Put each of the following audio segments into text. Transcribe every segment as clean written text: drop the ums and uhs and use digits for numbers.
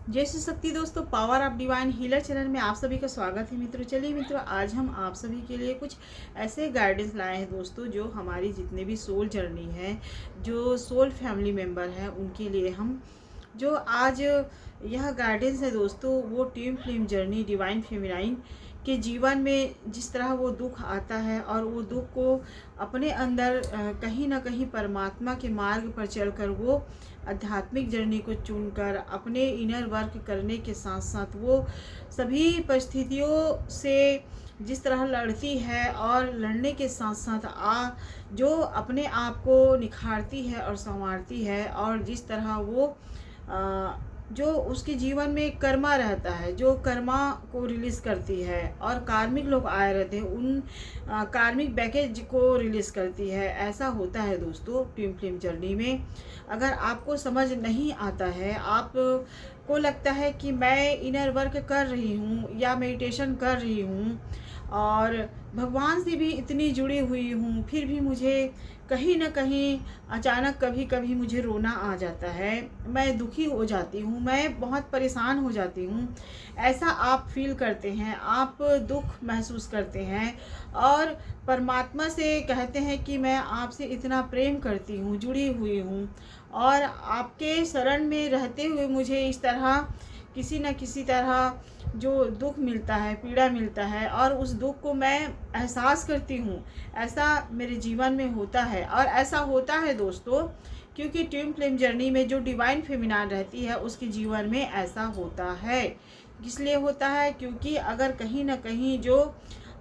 जय श्री शक्ति दोस्तों, power of divine healer channel में आप सभी का स्वागत है मित्रों। चलिए मित्रों, आज हम आप सभी के लिए कुछ ऐसे गाइडेंस लाए हैं दोस्तों, जो हमारी जितने भी सोल जर्नी है, जो सोल फैमिली मेंबर हैं, उनके लिए हम जो आज यह गाइडेंस है दोस्तों, वो twin flame journey divine feminine के जीवन में जिस तरह वो दुख आता है और वो दुख को अपने अंदर कहीं ना कहीं परमात्मा के मार्ग पर चलकर वो आध्यात्मिक जर्नी को चुनकर अपने इनर वर्क करने के साथ साथ वो सभी परिस्थितियों से जिस तरह लड़ती है और लड़ने के साथ साथ जो अपने आप को निखारती है और संवारती है, और जिस तरह वो जो उसके जीवन में कर्मा रहता है, जो कर्मा को रिलीज़ करती है और कार्मिक लोग आए रहते हैं, उन कार्मिक बैगेज को रिलीज़ करती है। ऐसा होता है दोस्तों ट्विन फ्लेम जर्नी में। अगर आपको समझ नहीं आता है, आप को लगता है कि मैं इनर वर्क कर रही हूँ या मेडिटेशन कर रही हूँ और भगवान से भी इतनी जुड़ी हुई हूँ, फिर भी मुझे कहीं ना कहीं अचानक कभी कभी मुझे रोना आ जाता है, मैं दुखी हो जाती हूँ, मैं बहुत परेशान हो जाती हूँ, ऐसा आप फील करते हैं, आप दुख महसूस करते हैं और परमात्मा से कहते हैं कि मैं आपसे इतना प्रेम करती हूँ, जुड़ी हुई हूँ, और आपके शरण में रहते हुए मुझे इस तरह किसी न किसी तरह जो दुख मिलता है, पीड़ा मिलता है, और उस दुख को मैं एहसास करती हूँ। ऐसा मेरे जीवन में होता है, और ऐसा होता है दोस्तों क्योंकि ट्विन फ्लेम जर्नी में जो डिवाइन फेमिनाइन रहती है, उसके जीवन में ऐसा होता है। इसलिए होता है क्योंकि अगर कहीं ना कहीं जो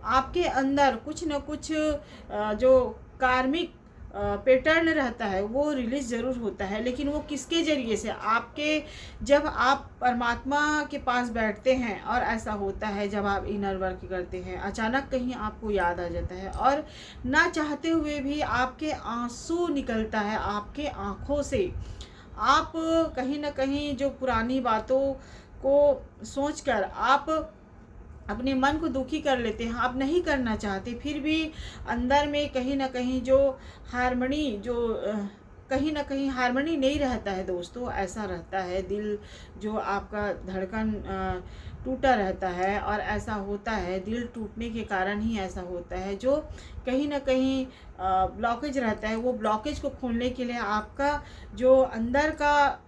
आपके अंदर कुछ न कुछ जो कार्मिक पैटर्न रहता है, वो रिलीज ज़रूर होता है, लेकिन वो किसके ज़रिए से, आपके जब आप परमात्मा के पास बैठते हैं, और ऐसा होता है जब आप इनर वर्क करते हैं, अचानक कहीं आपको याद आ जाता है और ना चाहते हुए भी आपके आंसू निकलता है आपके आँखों से। आप कहीं ना कहीं जो पुरानी बातों को सोचकर आप अपने मन को दुखी कर लेते हैं, आप नहीं करना चाहते, फिर भी अंदर में कहीं ना कहीं जो हारमोनी जो कहीं ना कहीं हारमोनी नहीं रहता है दोस्तों। ऐसा रहता है दिल जो आपका धड़कन टूटा रहता है, और ऐसा होता है दिल टूटने के कारण ही ऐसा होता है, जो कहीं ना कहीं ब्लॉकेज रहता है। वो ब्लॉकेज को खोलने के लिए आपका जो अंदर का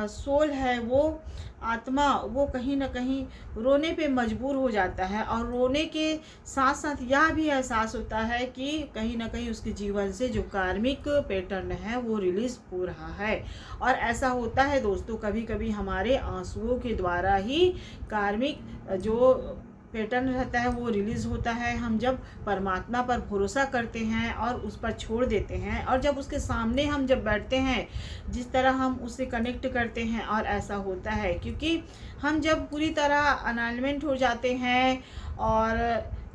सोल है, वो आत्मा, वो कहीं ना कहीं रोने पे मजबूर हो जाता है, और रोने के साथ साथ यह भी एहसास होता है कि कहीं ना कहीं उसके जीवन से जो कार्मिक पैटर्न है वो रिलीज हो रहा है। और ऐसा होता है दोस्तों, कभी कभी हमारे आंसुओं के द्वारा ही कार्मिक जो पैटर्न रहता है वो रिलीज़ होता है। हम जब परमात्मा पर भरोसा करते हैं और उस पर छोड़ देते हैं, और जब उसके सामने हम जब बैठते हैं, जिस तरह हम उससे कनेक्ट करते हैं, और ऐसा होता है क्योंकि हम जब पूरी तरह अनाइनमेंट हो जाते हैं और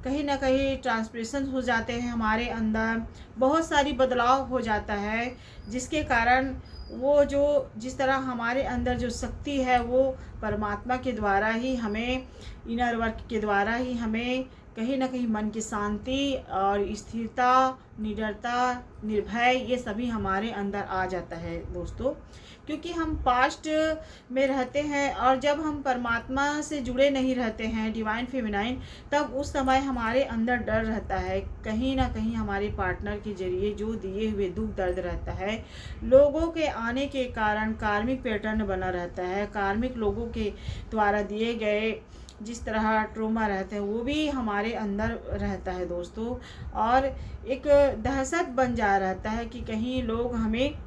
कहीं ना कहीं ट्रांसप्रेशन हो जाते हैं, हमारे अंदर बहुत सारी बदलाव हो जाता है, जिसके कारण वो जो जिस तरह हमारे अंदर जो शक्ति है, वो परमात्मा के द्वारा ही हमें, इनर वर्क के द्वारा ही हमें कहीं ना कहीं मन की शांति और स्थिरता, निडरता, निर्भय, ये सभी हमारे अंदर आ जाता है दोस्तों। क्योंकि हम पास्ट में रहते हैं, और जब हम परमात्मा से जुड़े नहीं रहते हैं डिवाइन फेमिनाइन, तब उस समय हमारे अंदर डर रहता है, कहीं ना कहीं हमारे पार्टनर के जरिए जो दिए हुए दुख दर्द रहता है, लोगों के आने के कारण कार्मिक पैटर्न बना रहता है, कार्मिक लोगों के द्वारा दिए गए जिस तरह ट्रोमा रहते हैं, वो भी हमारे अंदर रहता है दोस्तों। और एक दहशत बन जा रहता है कि कहीं लोग हमें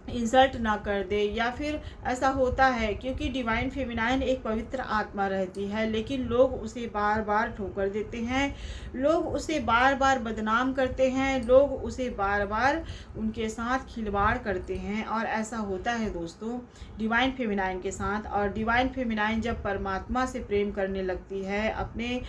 इंसल्ट ना कर दे, या फिर ऐसा होता है क्योंकि डिवाइन फेमिनाइन एक पवित्र आत्मा रहती है, लेकिन लोग उसे बार बार ठोकर देते हैं, लोग उसे बार बार बदनाम करते हैं, लोग उसे बार बार उनके साथ खिलवाड़ करते हैं। और ऐसा होता है दोस्तों डिवाइन फेमिनाइन के साथ। और डिवाइन फेमिनाइन जब परमात्मा से प्रेम करने लगती है, अपने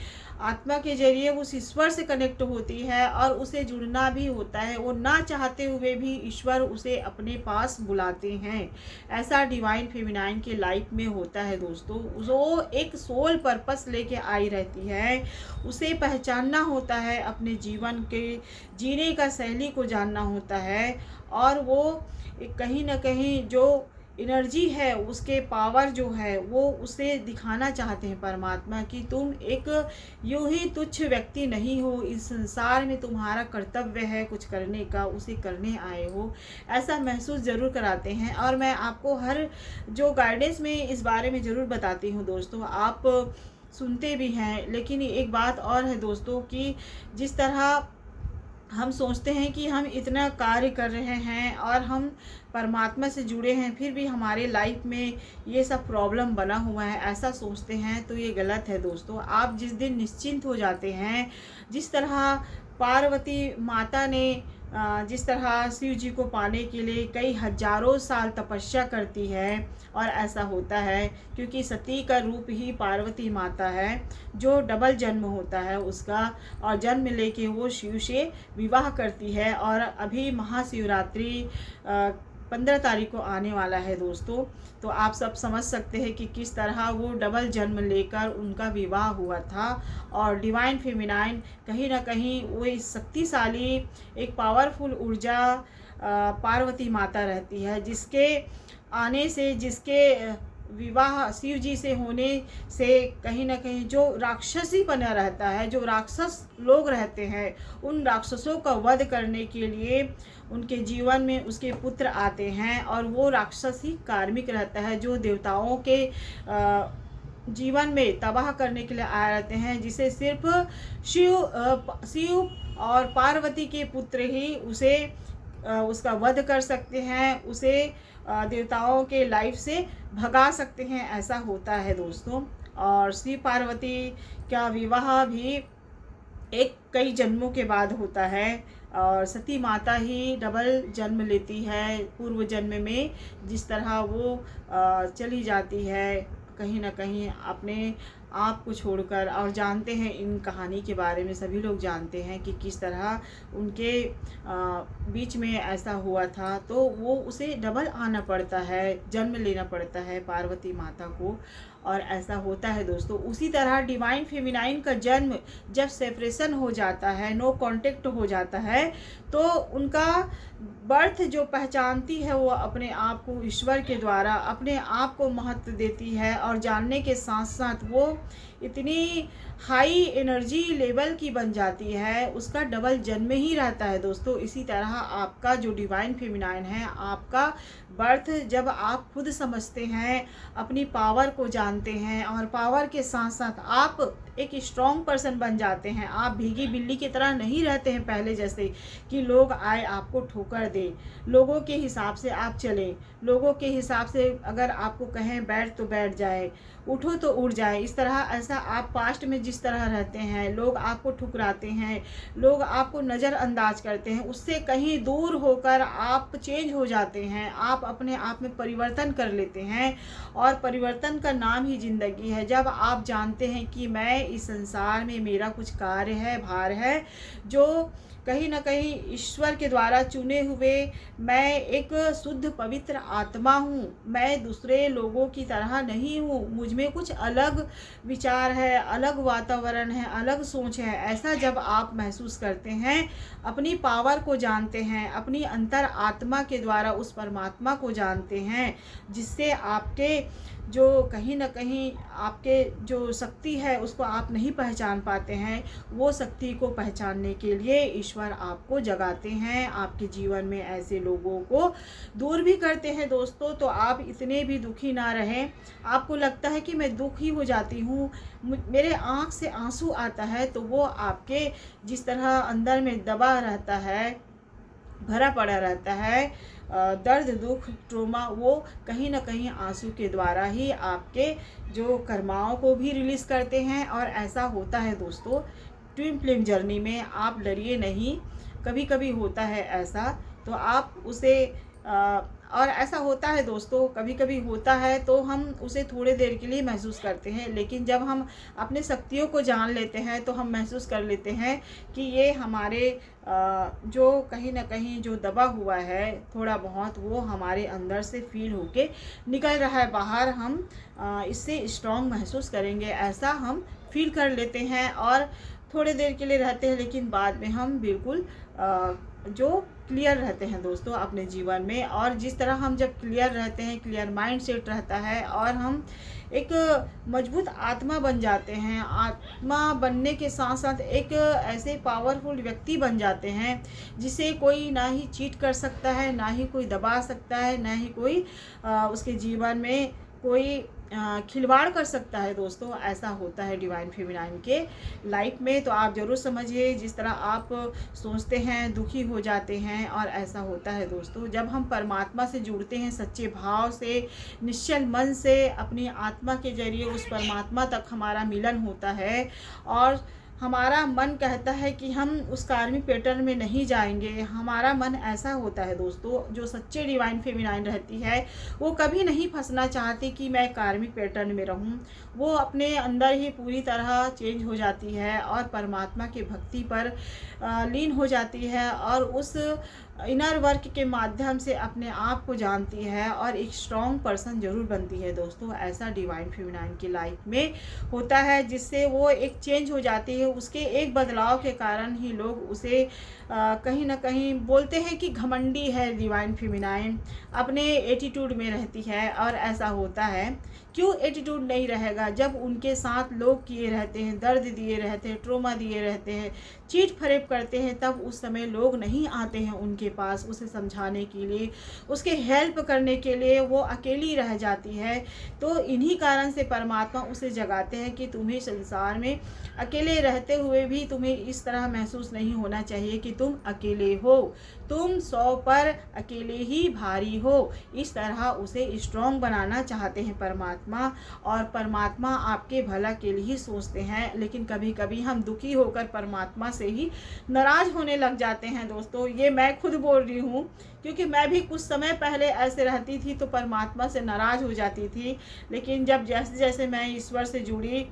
आत्मा के जरिए उस ईश्वर से कनेक्ट होती है, और उसे जुड़ना भी होता है, वो ना चाहते हुए भी ईश्वर उसे अपने पास बुलाते हैं। ऐसा डिवाइन फेमिनाइन के लाइफ में होता है दोस्तों। वो एक सोल पर्पस लेके आई रहती है, उसे पहचानना होता है, अपने जीवन के जीने का शैली को जानना होता है, और वो कहीं ना कहीं जो एनर्जी है, उसके पावर जो है वो उसे दिखाना चाहते हैं परमात्मा कि तुम एक यूं ही तुच्छ व्यक्ति नहीं हो, इस संसार में तुम्हारा कर्तव्य है कुछ करने का, उसे करने आए हो, ऐसा महसूस ज़रूर कराते हैं। और मैं आपको हर जो गाइडेंस में इस बारे में ज़रूर बताती हूँ दोस्तों, आप सुनते भी हैं। लेकिन एक बात और है दोस्तों कि जिस तरह हम सोचते हैं कि हम इतना कार्य कर रहे हैं और हम परमात्मा से जुड़े हैं, फिर भी हमारे लाइफ में ये सब प्रॉब्लम बना हुआ है, ऐसा सोचते हैं तो ये गलत है दोस्तों। आप जिस दिन निश्चिंत हो जाते हैं, जिस तरह पार्वती माता ने जिस तरह शिव जी को पाने के लिए कई हजारों साल तपस्या करती है, और ऐसा होता है क्योंकि सती का रूप ही पार्वती माता है, जो डबल जन्म होता है उसका, और जन्म लेके वो शिव से विवाह करती है। और अभी महाशिवरात्रि 15 तारीख को आने वाला है दोस्तों, तो आप सब समझ सकते हैं कि किस तरह वो डबल जन्म लेकर उनका विवाह हुआ था। और डिवाइन फेमिनाइन कहीं ना कहीं वो इस शक्तिशाली एक पावरफुल ऊर्जा पार्वती माता रहती है, जिसके आने से, जिसके विवाह शिव जी से होने से कहीं ना कहीं जो राक्षसी बना रहता है, जो राक्षस लोग रहते हैं, उन राक्षसों का वध करने के लिए उनके जीवन में उसके पुत्र आते हैं। और वो राक्षस ही कार्मिक रहता है, जो देवताओं के जीवन में तबाह करने के लिए आए रहते हैं, जिसे सिर्फ शिव और पार्वती के पुत्र ही उसे उसका वध कर सकते हैं, उसे देवताओं के लाइफ से भगा सकते हैं, ऐसा होता है दोस्तों। और शिव पार्वती का विवाह भी एक कई जन्मों के बाद होता है, और सती माता ही डबल जन्म लेती है पूर्व जन्म में, जिस तरह वो चली जाती है कहीं ना कहीं अपने आप को छोड़कर। और जानते हैं इन कहानी के बारे में, सभी लोग जानते हैं कि किस तरह उनके बीच में ऐसा हुआ था, तो वो उसे डबल आना पड़ता है, जन्म लेना पड़ता है पार्वती माता को, और ऐसा होता है दोस्तों। उसी तरह डिवाइन फेमिनाइन का जन्म जब सेपरेशन हो जाता है, नो कांटेक्ट हो जाता है, तो उनका बर्थ जो पहचानती है वो अपने आप को ईश्वर के द्वारा अपने आप को महत्व देती है, और जानने के साथ साथ वो इतनी हाई एनर्जी लेवल की बन जाती है, उसका डबल जन्म ही रहता है दोस्तों। इसी तरह आपका जो डिवाइन फेमिनाइन है, आपका बर्थ जब आप खुद समझते हैं, अपनी पावर को जानते हैं, और पावर के साथ साथ आप एक स्ट्रॉन्ग पर्सन बन जाते हैं। आप भीगी बिल्ली की तरह नहीं रहते हैं पहले जैसे कि लोग आए आपको ठोकर दे, लोगों के हिसाब से आप चलें, लोगों के हिसाब से अगर आपको कहें बैठ तो बैठ जाए, उठो तो उठ जाए, इस तरह ऐसा आप पास्ट में जिस तरह रहते हैं, लोग आपको ठुकराते हैं, लोग आपको नज़रअंदाज करते हैं, उससे कहीं दूर होकर आप चेंज हो जाते हैं, आप अपने आप में परिवर्तन कर लेते हैं। और परिवर्तन का नाम ही ज़िंदगी है। जब आप जानते हैं कि मैं इस संसार में मेरा कुछ कार्य है, भार है, जो कहीं ना कहीं ईश्वर के द्वारा चुने हुए, मैं एक शुद्ध पवित्र आत्मा हूँ, मैं दूसरे लोगों की तरह नहीं हूँ, मुझ में कुछ अलग विचार है, अलग वातावरण है, अलग सोच है, ऐसा जब आप महसूस करते हैं, अपनी पावर को जानते हैं, अपनी अंतर आत्मा के द्वारा उस परमात्मा को जानते हैं, जिससे आपके जो कहीं ना कहीं आपके जो शक्ति है उसको आप नहीं पहचान पाते हैं, वो शक्ति को पहचानने के लिए ईश्वर आपको जगाते हैं, आपके जीवन में ऐसे लोगों को दूर भी करते हैं दोस्तों। तो आप इतने भी दुखी ना रहें। आपको लगता है कि मैं दुखी हो जाती हूँ, मेरे आँख से आंसू आता है, तो वो आपके जिस तरह अंदर में दबा रहता है, भरा पड़ा रहता है दर्द, दुख, ट्रोमा, वो कहीं ना कहीं आंसू के द्वारा ही आपके जो कर्माओं को भी रिलीज़ करते हैं। और ऐसा होता है दोस्तों ट्विन फ्लेम जर्नी में, आप डरिए नहीं, कभी कभी होता है ऐसा, तो आप उसे और ऐसा होता है दोस्तों, कभी कभी होता है तो हम उसे थोड़े देर के लिए महसूस करते हैं, लेकिन जब हम अपने शक्तियों को जान लेते हैं तो हम महसूस कर लेते हैं कि ये हमारे जो कहीं ना कहीं जो दबा हुआ है थोड़ा बहुत, वो हमारे अंदर से फील होके निकल रहा है बाहर, हम इससे स्ट्रॉन्ग महसूस करेंगे, ऐसा हम फील कर लेते हैं। और थोड़े देर के लिए रहते हैं, लेकिन बाद में हम बिल्कुल जो क्लियर रहते हैं दोस्तों अपने जीवन में। और जिस तरह हम जब क्लियर रहते हैं, क्लियर माइंड सेट रहता है और हम एक मजबूत आत्मा बन जाते हैं, आत्मा बनने के साथ साथ एक ऐसे पावरफुल व्यक्ति बन जाते हैं जिसे कोई ना ही चीट कर सकता है, ना ही कोई दबा सकता है, ना ही कोई उसके जीवन में कोई खिलवाड़ कर सकता है दोस्तों। ऐसा होता है डिवाइन फेमिनाइन के लाइफ में। तो आप ज़रूर समझिए, जिस तरह आप सोचते हैं दुखी हो जाते हैं, और ऐसा होता है दोस्तों जब हम परमात्मा से जुड़ते हैं सच्चे भाव से, निश्चल मन से, अपनी आत्मा के जरिए उस परमात्मा तक हमारा मिलन होता है। और हमारा मन कहता है कि हम उस कार्मिक पैटर्न में नहीं जाएंगे। हमारा मन ऐसा होता है दोस्तों, जो सच्चे डिवाइन फेमिनाइन रहती है वो कभी नहीं फंसना चाहती कि मैं कार्मिक पैटर्न में रहूं। वो अपने अंदर ही पूरी तरह चेंज हो जाती है और परमात्मा के भक्ति पर लीन हो जाती है, और उस इनर वर्क के माध्यम से अपने आप को जानती है और एक स्ट्रॉन्ग पर्सन जरूर बनती है दोस्तों। ऐसा डिवाइन फेमिनाइन की लाइफ में होता है, जिससे वो एक चेंज हो जाती है। उसके एक बदलाव के कारण ही लोग उसे कहीं ना कहीं बोलते हैं कि घमंडी है। डिवाइन फेमिनाइन अपने एटीट्यूड में रहती है, और ऐसा होता है। क्यों एटीट्यूड नहीं रहेगा जब उनके साथ लोग किए रहते हैं, दर्द दिए रहते हैं, ट्रोमा दिए रहते हैं, चीट फरेब करते हैं, तब उस समय लोग नहीं आते हैं उनके पास उसे समझाने के लिए, उसके हेल्प करने के लिए। वो अकेली रह जाती है। तो इन्हीं कारण से परमात्मा उसे जगाते हैं कि तुम्हें संसार में अकेले रहते हुए भी तुम्हें इस तरह महसूस नहीं होना चाहिए कि तुम अकेले हो, तुम 100 पर अकेले ही भारी हो। इस तरह उसे स्ट्रॉन्ग बनाना चाहते हैं परमात्मा, और परमात्मा आपके भला के लिए ही सोचते हैं। लेकिन कभी कभी हम दुखी होकर परमात्मा से ही नाराज होने लग जाते हैं दोस्तों। ये मैं खुद बोल रही हूँ, क्योंकि मैं भी कुछ समय पहले ऐसे रहती थी तो परमात्मा से नाराज हो जाती थी। लेकिन जब जैसे जैसे मैं ईश्वर से जुड़ी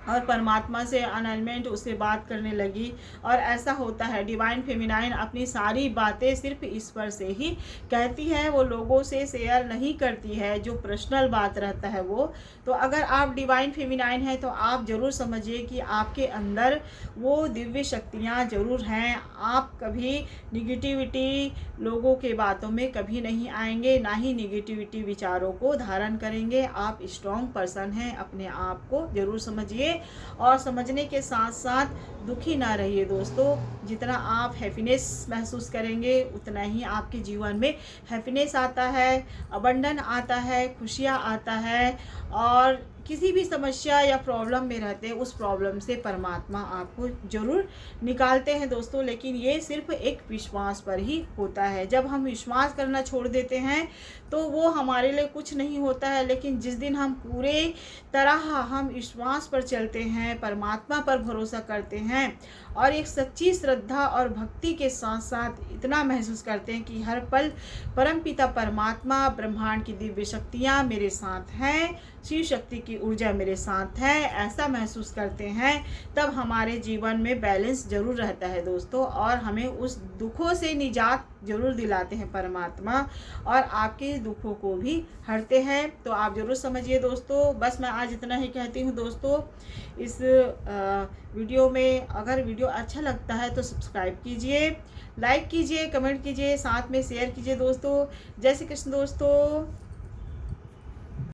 और परमात्मा से अनलमेंट उससे बात करने लगी, और ऐसा होता है डिवाइन फेमिनाइन अपनी सारी बातें सिर्फ ईश्वर से ही कहती है, वो लोगों से शेयर नहीं करती है, जो पर्सनल बात रहता है वो। तो अगर आप डिवाइन फेमिनाइन हैं तो आप ज़रूर समझिए कि आपके अंदर वो दिव्य शक्तियाँ ज़रूर हैं। आप कभी निगेटिविटी लोगों के बातों में कभी नहीं आएंगे, ना ही निगेटिविटी विचारों को धारण करेंगे। आप स्ट्रॉन्ग पर्सन हैं, अपने आप को ज़रूर समझिए, और समझने के साथ साथ दुखी ना रहिए दोस्तों। जितना आप हैप्पीनेस महसूस करेंगे उतना ही आपके जीवन में हैप्पीनेस आता है, अबंडन आता है, खुशियाँ आता है। और किसी भी समस्या या प्रॉब्लम में रहते हैं, उस प्रॉब्लम से परमात्मा आपको ज़रूर निकालते हैं दोस्तों। लेकिन ये सिर्फ एक विश्वास पर ही होता है। जब हम विश्वास करना छोड़ देते हैं तो वो हमारे लिए कुछ नहीं होता है। लेकिन जिस दिन हम पूरे तरह हम विश्वास पर चलते हैं, परमात्मा पर भरोसा करते हैं, और एक सच्ची श्रद्धा और भक्ति के साथ साथ इतना महसूस करते हैं कि हर पल परमपिता परमात्मा, ब्रह्मांड की दिव्य शक्तियाँ मेरे साथ हैं, शिव शक्ति की ऊर्जा मेरे साथ है, ऐसा महसूस करते हैं, तब हमारे जीवन में बैलेंस जरूर रहता है दोस्तों। और हमें उस दुखों से निजात जरूर दिलाते हैं परमात्मा, और आपके दुखों को भी हरते हैं। तो आप जरूर समझिए दोस्तों। बस मैं आज इतना ही कहती हूँ दोस्तों। इस वीडियो में अगर वीडियो अच्छा लगता है तो सब्सक्राइब कीजिए, लाइक कीजिए, कमेंट कीजिए, साथ में शेयर कीजिए दोस्तों। जय श्री कृष्ण दोस्तों।